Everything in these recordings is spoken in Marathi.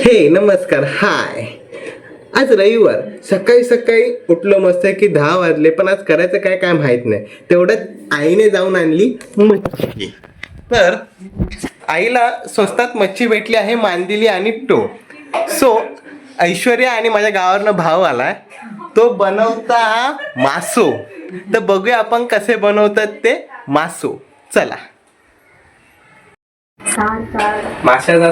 हे नमस्कार हाय. आज रविवार सकाळी सकाळी उठलो मस्त की 10 वाजले, पण आज करायचं काय काय माहित नाही. तेवढ्यात आईने जाऊन आणली मच्छी. तर आईला स्वस्तात मच्छी भेटली आहे, मांदेली आणि टो. सो ऐश्वर्या आणि माझ्या गावावरनं भाव आलाय, तो बनवता मासो. तर बघूया आपण कसे बनवतात ते मासो. चला. माशाचा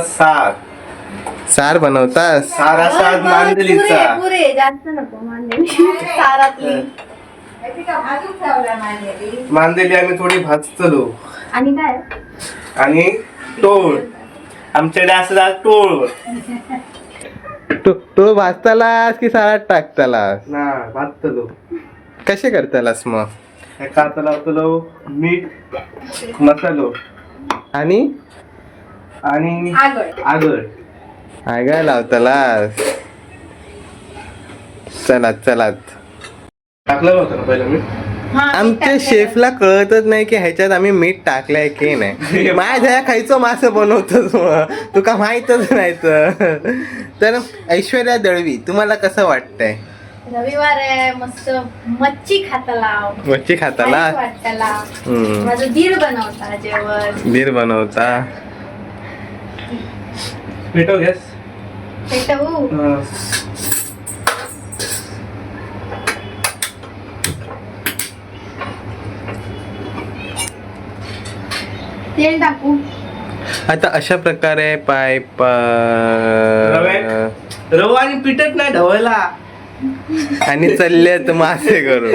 सार बनवता. सार असा मांदेलीचा. पुरे जास्त नको मांदेली सारातली. मांदेली आम्ही थोडी भाजतलो. आणि काय आणि टोळ आमच्याकडे असं टोळ. तो भाजतालास की सारात टाकतालास? ना भाजतलो. कसे करतालास मग? काता लावतलो, मीठ, मसालो आणि आणि आगळ आगळ लावतालास. चला चला टाकलं होतं ना पहिलं मीठ. आमच्या शेफला कळतच नाही की ह्याच्यात आम्ही मीठ टाकलंय की नाही. माझ्या खायचं मासं बनवतोस मग तुका माहितच नाही. तर ऐश्वर्या दळवी, तुम्हाला कसं वाटतंय? रविवार आहे, मस्त मच्छी खाताला. मच्छी खाताला वाटताला. माझं दीर बनवता जेवण. दीर बनवता. पेटव गॅस. पेटवू. तेल टाकू. आता अशा प्रकारे पाईप रवा आणि पिठच नाही ढवायला आणि चाललेत मासे करून.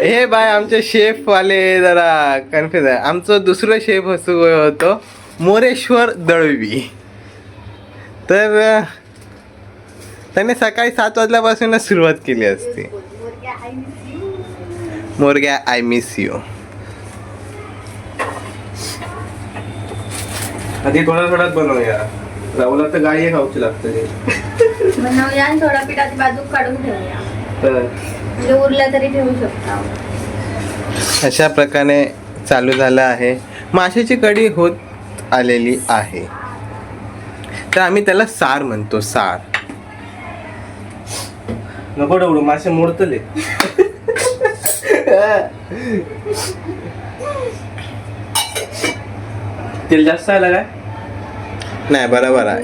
हे बाय आमचे शेफ वाले जरा कन्फ्युज आहे. आमचं दुसरं शेफ होतो मोरेश्वर दळवी. तर त्याने सकाळी 7 वाजल्यापासूनच सुरुवात केली असती. मोरग्या आय मिस यू. आधी थोडा थोडाच बनवूया. राहुला तर गाई खाऊची लागते. बनवूया आणि थोडा पिठाची बाजू काढून ठेवूया. म्हणजे उरल्या तरी ठेवू शकता. अशा प्रकारे चालू झालं आहे. माशाची कढी होत आलेली आहे. तर आम्ही त्याला सार म्हणतो. सार नको डवडू, मासे मोडतले. तेल जास्त आलं काय? नाही बरोबर आहे.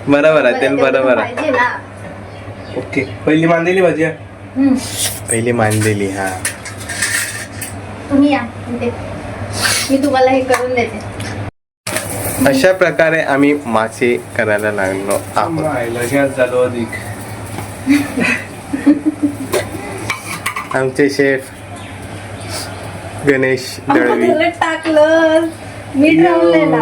बरोबर आहे, तेल बरोबर आहे. पाहिजे ना. ओके. पहिली मांदेली भाजी आहे. पहिली मांदेली. हा तुम्ही या इथे. मी तुम्हाला हे करून देते. अशा प्रकारे आम्ही मासे करायला लागलो आहोत. गॅस झालो अधिक. आमचे शेफ गणेश दळवी. टाकलं मीठ लावलेला.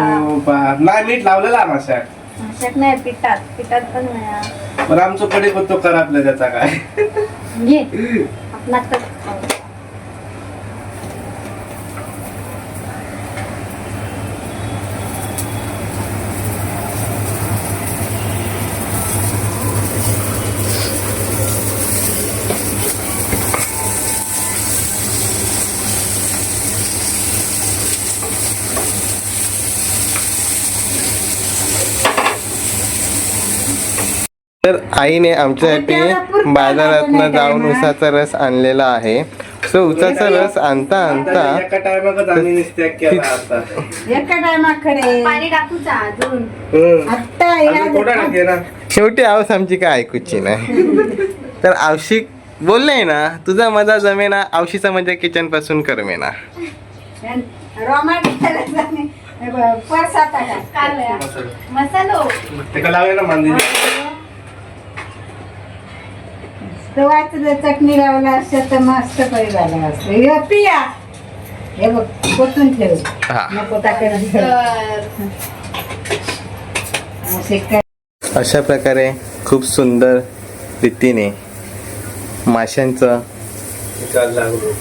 नाही मीठ लावलेला माशात. माशात नाही, पिठात पण नाही. पण आमचं कडे होतो खराबला त्याचा काय. घे आपला तर. तर आईने आमच्यासाठी बाजारातनं जाऊन उसाचा रस आणलेला आहे. सो उसाचा रस आणता आणता एका टायमाकच आम्ही निस्त्याग केला आता. एका टायमाकडे पाणी टाकूचा अजून. थोडा टाके ना. शेवटी आवाज आमची काय ऐकूची नाही. तर आवशी बोलले ना, तुझा मजा जमेना, आवशीचा मजा किचन पासून करमेना. मसालो ते का लावूया ना मांदेली. चटणी लावला असतं तर मस्त पै झालं असतं. पिया हे बघ कोतून ठेव. हा. नको टाकायला. अशा प्रकारे खूप सुंदर रीतीने माशांचं निकाल लागलो.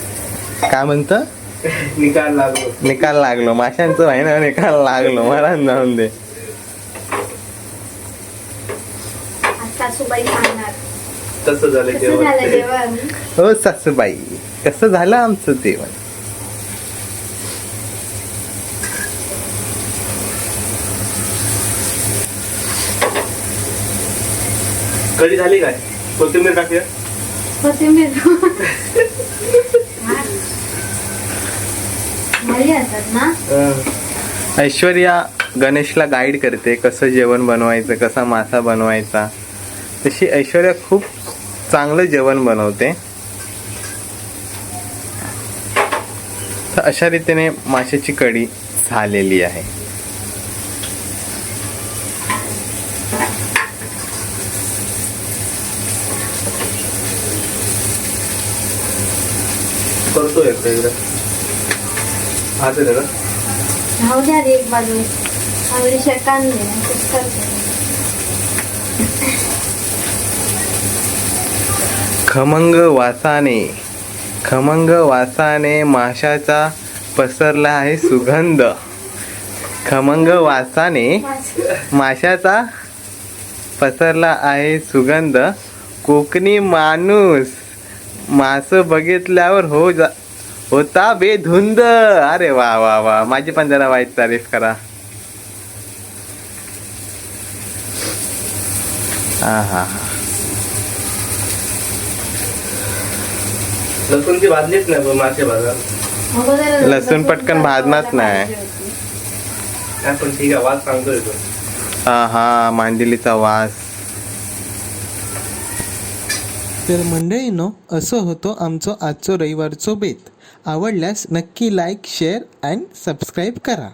काय म्हणतं? निकाल लागलो. निकाल लागलो. माशांचं आहे ना, निकाल लागलो. मला जाऊन दे. सासूबाई सांगणार. तसं झालं कसं झालं जेवण. जेवण? हो सासूबाई, कसं झालं आमचं जेवण? कधी झाली काय कोथिंबीर टाकूया. कोथिंबीर भारी असतात ना. ऐश्वर्या गणेशला गाईड करते कसं जेवण बनवायचं, कसा मासा बनवायचा. तशी ऐश्वर्या खूप चांगलं जेवण बनवते. तर अशा रीतीने माशाची कढी झालेली आहे. करतो एकदा हात आहे ना. राहू द्या रे एक बाजू. चांगली शेकान दे करते. खमंग वासाने माशाचा पसरला आहे सुगंध. खमंग वासाने माशाचा पसरला आहे सुगंध. कोकणी माणूस मास बघितल्यावर होता बेधुंद. अरे वा वा वा, माझी पण जरा वाईट तारीफ करा. हा हा हा. लसूण ती भाजलीच नाही पण मासे भाजा. लसूण पटकन भाजणार नाही. पण ठीक आहे, वास सांगतोय तो. हा हा, मांदिलीचा वास. तर मंडळींनो, असं होतं आमचं आजचं रविवारचं बेत. आवडल्यास नक्की लाईक, शेअर अँड सबस्क्राईब करा.